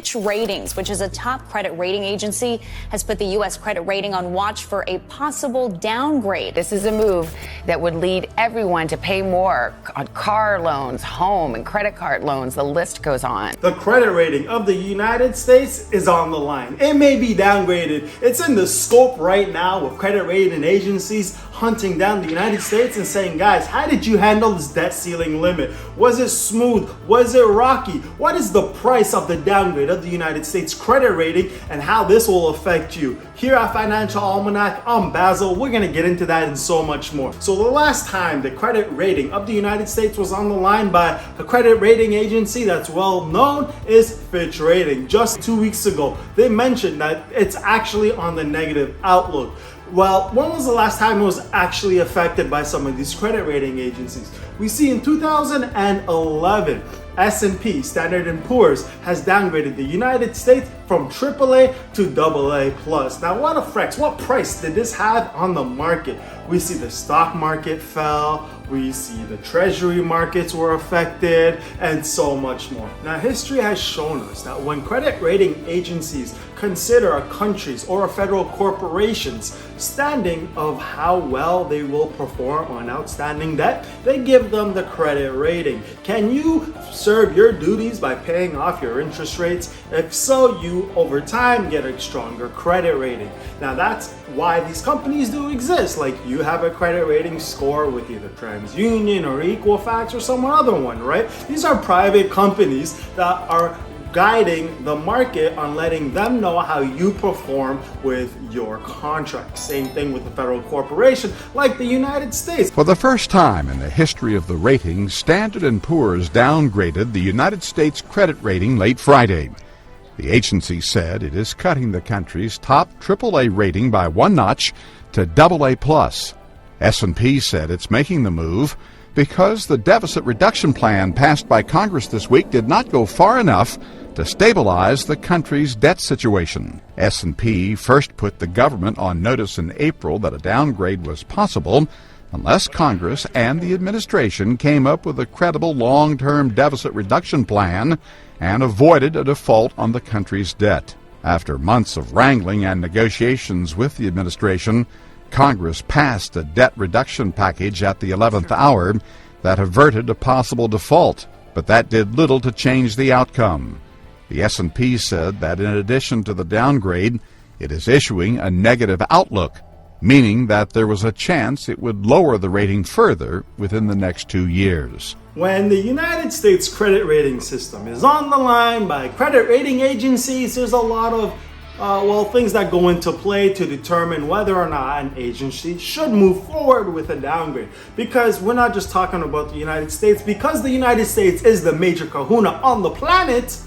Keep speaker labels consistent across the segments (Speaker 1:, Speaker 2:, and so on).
Speaker 1: Fitch Ratings, which is a top credit rating agency, has put the U.S. credit rating on watch for a possible downgrade.
Speaker 2: This is a move that would lead everyone to pay more on car loans, home and credit card loans. The list goes on.
Speaker 3: The credit rating of the United States is on the line. It may be downgraded. It's in the scope right now with credit rating agencies hunting down the United States and saying, guys, how did you handle this debt ceiling limit? Was it smooth? Was it rocky? What is the price of the downgrade of the United States credit rating and how this will affect you? Here at Financial Almanac, I'm Basil. We're going to get into that and so much more. So the last time the credit rating of the United States was on the line by a credit rating agency that's well known is Fitch Rating. Just 2 weeks ago, they mentioned that it's actually on the negative outlook. Well, when was the last time it was actually affected by some of these credit rating agencies? We see in 2011, S&P, Standard & Poor's, has downgraded the United States from AAA to AA+. Now, what effects, what price did this have on the market? We see the stock market fell, we see the treasury markets were affected, and so much more. Now, history has shown us that when credit rating agencies consider a country's or a federal corporation's standing of how well they will perform on outstanding debt, they give them the credit rating. Can you serve your duties by paying off your interest rates? If so, you over time get a stronger credit rating. Now, that's why these companies do exist. Like, you have a credit rating score with either TransUnion or Equifax or some other one, right? These are private companies that are guiding the market on letting them know how you perform with your contract. Same thing with the federal corporation like the United States.
Speaker 4: For the first time in the history of the ratings, Standard & Poor's downgraded the United States credit rating late Friday. The agency said it is cutting the country's top AAA rating by one notch to AA+. S&P said it's making the move because the deficit reduction plan passed by Congress this week did not go far enough to stabilize the country's debt situation. S&P first put the government on notice in April that a downgrade was possible unless Congress and the administration came up with a credible long-term deficit reduction plan and avoided a default on the country's debt. After months of wrangling and negotiations with the administration, Congress passed a debt reduction package at the 11th hour that averted a possible default, but that did little to change the outcome. The S&P said that in addition to the downgrade, it is issuing a negative outlook, meaning that there was a chance it would lower the rating further within the next 2 years.
Speaker 3: When the United States credit rating system is on the line by credit rating agencies, there's a lot of things that go into play to determine whether or not an agency should move forward with a downgrade. Because we're not just talking about the United States. Because the United States is the major kahuna on the planet,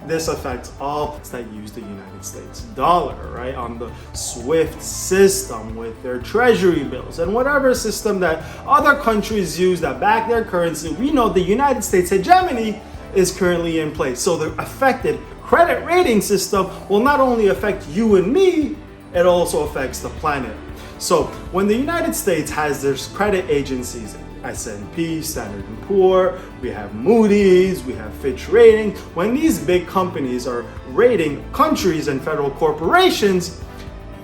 Speaker 3: this affects all that use the United States dollar, right? On the SWIFT system with their treasury bills and whatever system that other countries use that back their currency. We know the United States hegemony is currently in place. So the affected credit rating system will not only affect you and me, it also affects the planet. So when the United States has their credit agencies, S&P, Standard & Poor, we have Moody's, we have Fitch Rating. When these big companies are rating countries and federal corporations,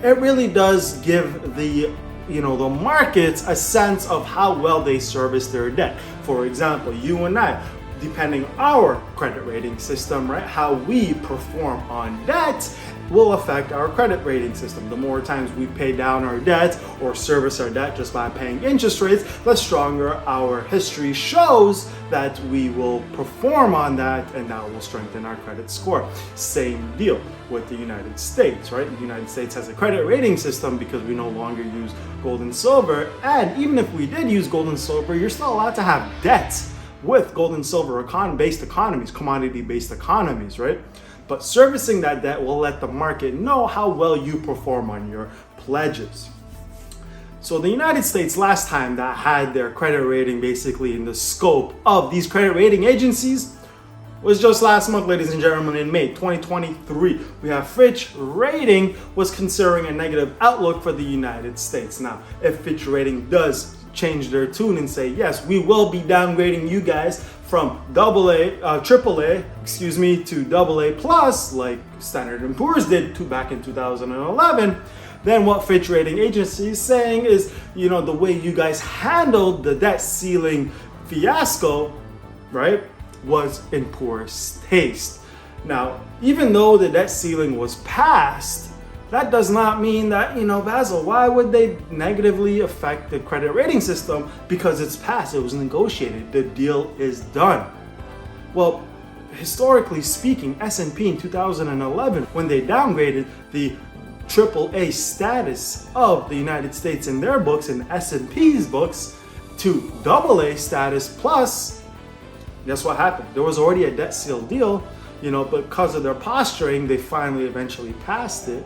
Speaker 3: it really does give the markets a sense of how well they service their debt. For example, you and I, depending on our credit rating system, right, how we perform on debt will affect our credit rating system. The more times we pay down our debt or service our debt just by paying interest rates, the stronger our history shows that we will perform on that, and that will strengthen our credit score. Same deal with the United States, right? The United States has a credit rating system because we no longer use gold and silver, and even if we did use gold and silver, you're still allowed to have debt with gold and silver based economies, commodity-based economies, right? But servicing that debt will let the market know how well you perform on your pledges. So the United States, last time that had their credit rating basically in the scope of these credit rating agencies was just last month, ladies and gentlemen, in May 2023. We have Fitch Rating was considering a negative outlook for the United States. Now, if Fitch Rating does change their tune and say, yes, we will be downgrading you guys from AAA, to AA plus, like Standard & Poor's did back in 2011, then what Fitch Rating Agency is saying is, the way you guys handled the debt ceiling fiasco, right, was in poor taste. Now, even though the debt ceiling was passed, that does not mean that, Basil, why would they negatively affect the credit rating system? Because it's passed, it was negotiated, the deal is done. Well, historically speaking, S&P in 2011, when they downgraded the AAA status of the United States in their books and S&P's books to AA status plus, guess what happened? There was already a debt seal deal, but because of their posturing, they finally eventually passed it,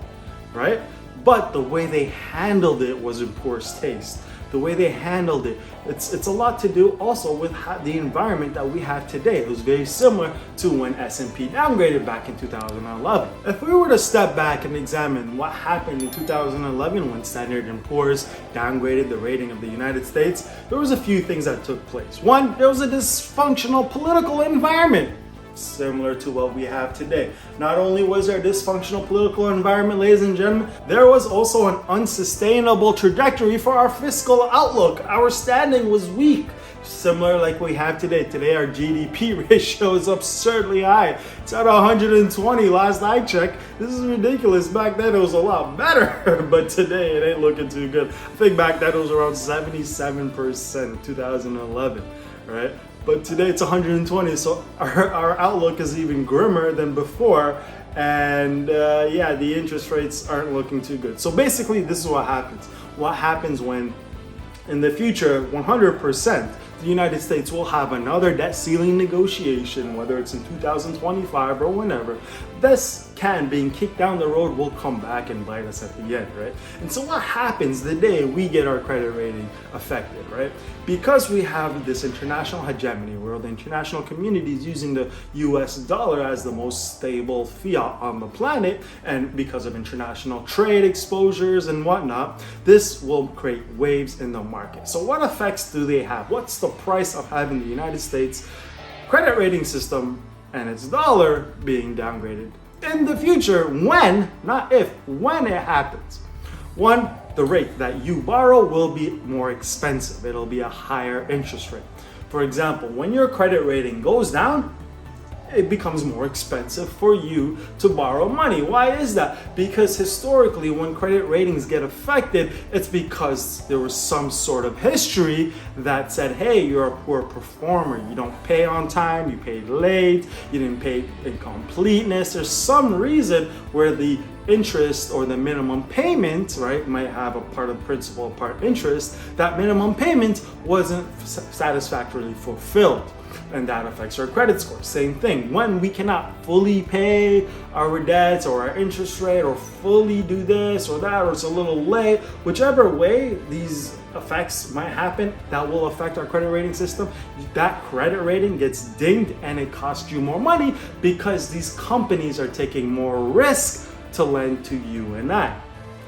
Speaker 3: right? But the way they handled it was in poor taste. The way they handled it, it's a lot to do also with the environment that we have today. It was very similar to when S&P downgraded back in 2011. If we were to step back and examine what happened in 2011 when Standard & Poor's downgraded the rating of the United States, there was a few things that took place. One, there was a dysfunctional political environment, similar to what we have today. Not only was there a dysfunctional political environment, ladies and gentlemen, there was also an unsustainable trajectory for our fiscal outlook. Our standing was weak, similar like we have today. Today our GDP ratio is absurdly high. It's at 120 last I checked. This is ridiculous. Back then it was a lot better, but today it ain't looking too good. I think back then it was around 77% 2011, right? But today it's 120, so our outlook is even grimmer than before. And the interest rates aren't looking too good. So basically, this is what happens. What happens when, in the future, 100%, the United States will have another debt ceiling negotiation, whether it's in 2025 or whenever. This can, being kicked down the road, will come back and bite us at the end, right? And so what happens the day we get our credit rating affected, right? Because we have this international hegemony where the international community is using the US dollar as the most stable fiat on the planet, and because of international trade exposures and whatnot, this will create waves in the market. So what effects do they have? What's the price of having the United States credit rating system and its dollar being downgraded in the future, when, not if, when it happens? One, the rate that you borrow will be more expensive. It'll be a higher interest rate. For example, when your credit rating goes down, it becomes more expensive for you to borrow money. Why is that? Because historically, when credit ratings get affected, it's because there was some sort of history that said, hey, you're a poor performer. You don't pay on time, you paid late, you didn't pay in completeness. There's some reason where the interest or the minimum payment, right, might have a part of principal, part interest. That minimum payment wasn't satisfactorily fulfilled, and that affects our credit score. Same thing, when we cannot fully pay our debts or our interest rate, or fully do this or that, or it's a little late, whichever way these effects might happen, that will affect our credit rating system. That credit rating gets dinged and it costs you more money because these companies are taking more risk to lend to you and I.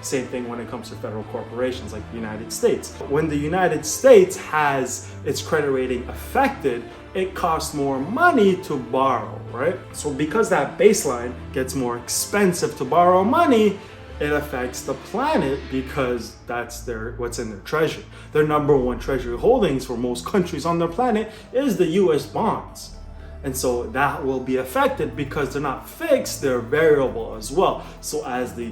Speaker 3: Same thing when it comes to federal corporations like the United States. When the United States has its credit rating affected, it costs more money to borrow, right? So because that baseline gets more expensive to borrow money, it affects the planet because that's what's in their treasury. Their number one treasury holdings for most countries on the planet is the US bonds. And so that will be affected because they're not fixed, they're variable as well. So as the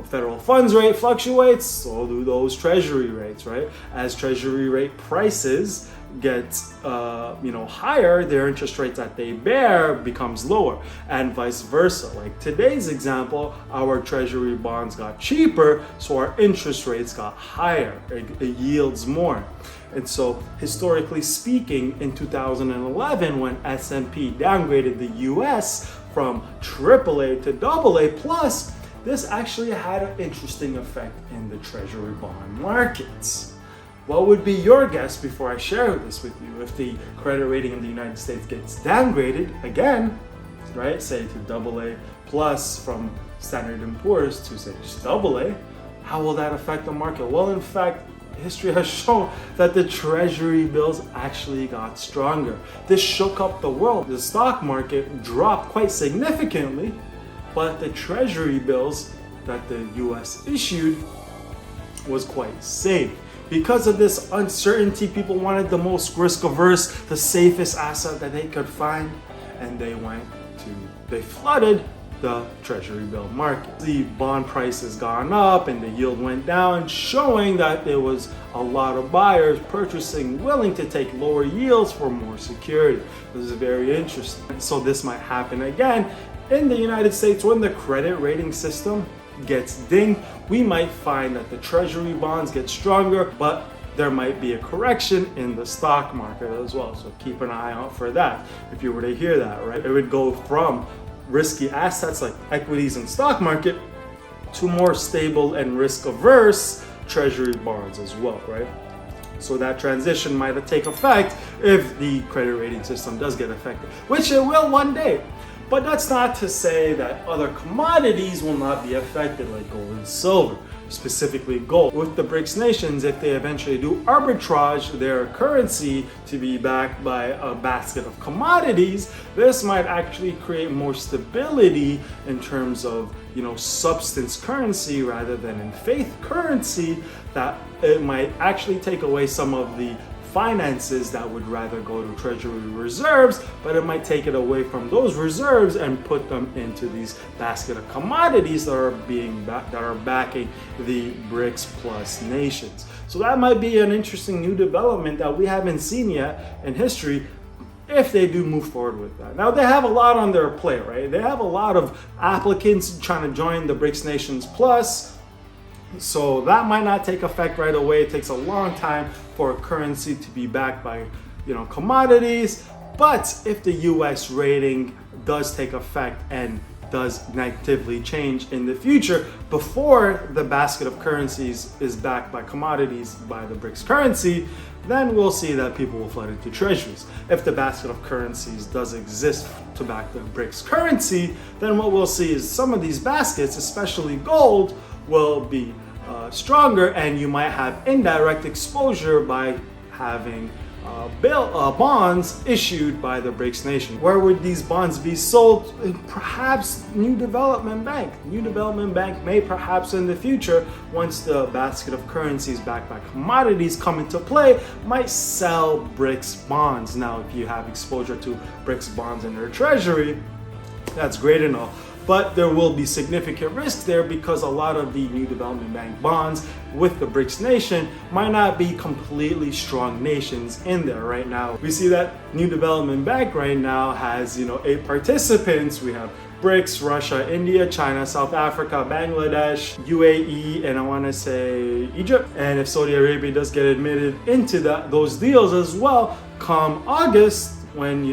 Speaker 3: federal funds rate fluctuates, so do those treasury rates, right? As treasury rate prices get higher, their interest rates that they bear becomes lower, and vice versa. Like today's example, our treasury bonds got cheaper, so our interest rates got higher. It yields more. And so historically speaking, in 2011, when S&P downgraded the US from AAA to AA plus, this actually had an interesting effect in the treasury bond markets. What would be your guess before I share this with you? If the credit rating of the United States gets downgraded again, right, say to AA plus from Standard & Poor's to say just AA, how will that affect the market? Well, in fact, history has shown that the treasury bills actually got stronger. This shook up the world. The stock market dropped quite significantly, but the treasury bills that the US issued was quite safe. Because of this uncertainty, people wanted the most risk-averse, the safest asset that they could find, and they flooded the treasury bill market. The bond price has gone up and the yield went down, showing that there was a lot of buyers purchasing, willing to take lower yields for more security. This is very interesting. So this might happen again in the United States when the credit rating system gets dinged. We might find that the treasury bonds get stronger, but there might be a correction in the stock market as well. So keep an eye out for that. If you were to hear that, right? It would go from risky assets like equities and stock market to more stable and risk averse treasury bonds as well, right? So that transition might take effect if the credit rating system does get affected, which it will one day. But that's not to say that other commodities will not be affected, like gold and silver, specifically gold. With the BRICS nations, if they eventually do arbitrage their currency to be backed by a basket of commodities, this might actually create more stability in terms of, substance currency rather than in faith currency, that it might actually take away some of the finances that would rather go to treasury reserves, but it might take it away from those reserves and put them into these basket of commodities that are backing the BRICS plus nations. So that might be an interesting new development that we haven't seen yet in history, if they do move forward with that. Now, they have a lot on their plate, right? They have a lot of applicants trying to join the BRICS nations plus. So that might not take effect right away. It takes a long time for a currency to be backed by, commodities. But if the US rating does take effect and does negatively change in the future, before the basket of currencies is backed by commodities by the BRICS currency, then we'll see that people will flood into treasuries. If the basket of currencies does exist to back the BRICS currency, then what we'll see is some of these baskets, especially gold, will be stronger, and you might have indirect exposure by having bonds issued by the BRICS nation. Where would these bonds be sold? Perhaps New Development Bank. New Development Bank may perhaps in the future, once the basket of currencies backed by commodities come into play, might sell BRICS bonds. Now, if you have exposure to BRICS bonds in their treasury, that's great enough. But there will be significant risk there because a lot of the New Development Bank bonds with the BRICS nation might not be completely strong nations in there right now. We see that New Development Bank right now has, 8 participants. We have BRICS, Russia, India, China, South Africa, Bangladesh, UAE, and I want to say Egypt. And if Saudi Arabia does get admitted into those deals as well, come August, when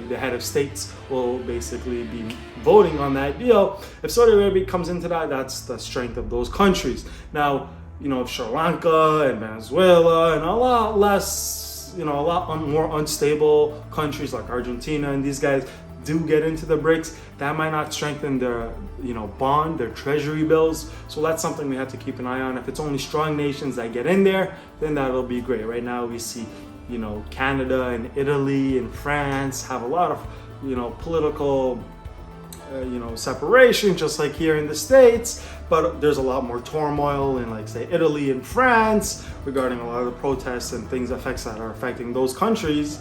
Speaker 3: the head of states will basically be voting on that deal. If Saudi Arabia comes into that, that's the strength of those countries. Now, if Sri Lanka and Venezuela and a lot less, a lot more unstable countries like Argentina and these guys do get into the BRICS, that might not strengthen their, their treasury bills. So that's something we have to keep an eye on. If it's only strong nations that get in there, then that'll be great. Right now we see Canada and Italy and France have a lot of, political, separation, just like here in the States. But there's a lot more turmoil in, like, say, Italy and France regarding a lot of the protests and things that are affecting those countries.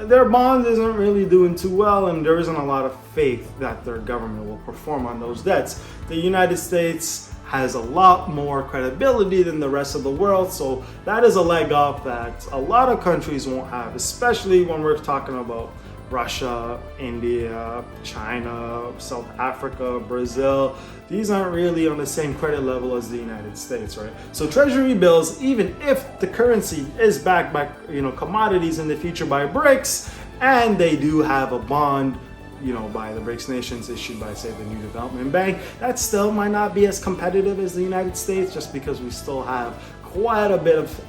Speaker 3: Their bond isn't really doing too well, and there isn't a lot of faith that their government will perform on those debts. The United States has a lot more credibility than the rest of the world, so that is a leg up that a lot of countries won't have, especially when we're talking about Russia, India, China, South Africa, Brazil. These aren't really on the same credit level as the United States, right? So treasury bills, even if the currency is backed by commodities in the future by BRICS, and they do have a bond by the BRICS nations issued by, say, the New Development Bank, that still might not be as competitive as the United States, just because we still have quite a bit of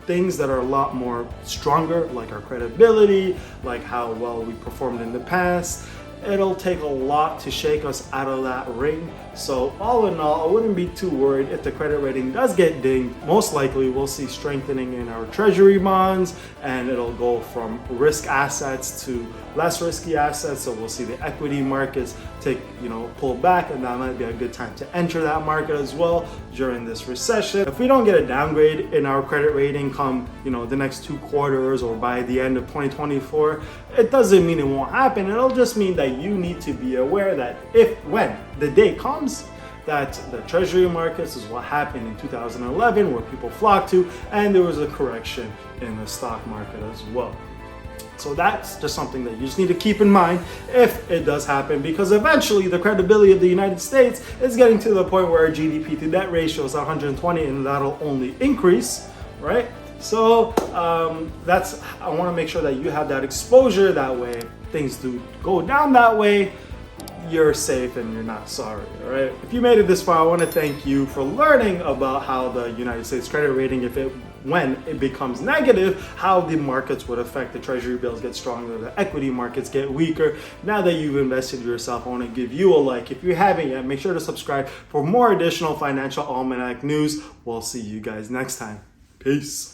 Speaker 3: things that are a lot more stronger, like our credibility, like how well we performed in the past, it'll take a lot to shake us out of that ring. So all in all, I wouldn't be too worried if the credit rating does get dinged. Most likely we'll see strengthening in our treasury bonds, and it'll go from risk assets to less risky assets. So we'll see the equity markets pull back, and that might be a good time to enter that market as well during this recession. If we don't get a downgrade in our credit rating come the next 2 quarters or by the end of 2024, it doesn't mean it won't happen. It'll just mean that you need to be aware that when the day comes that the treasury markets is what happened in 2011, where people flocked to, and there was a correction in the stock market as well. So that's just something that you just need to keep in mind if it does happen, because eventually the credibility of the United States is getting to the point where our GDP to debt ratio is 120, and that'll only increase, right? So I want to make sure that you have that exposure. That way, if things do go down that way, you're safe and you're not sorry, all right? If you made it this far, I want to thank you for learning about how the United States credit rating, when it becomes negative, how the markets would affect the treasury bills get stronger, the equity markets get weaker. Now that you've invested yourself, I want to give you a like. If you haven't yet, make sure to subscribe for more additional financial almanac news. We'll see you guys next time. Peace.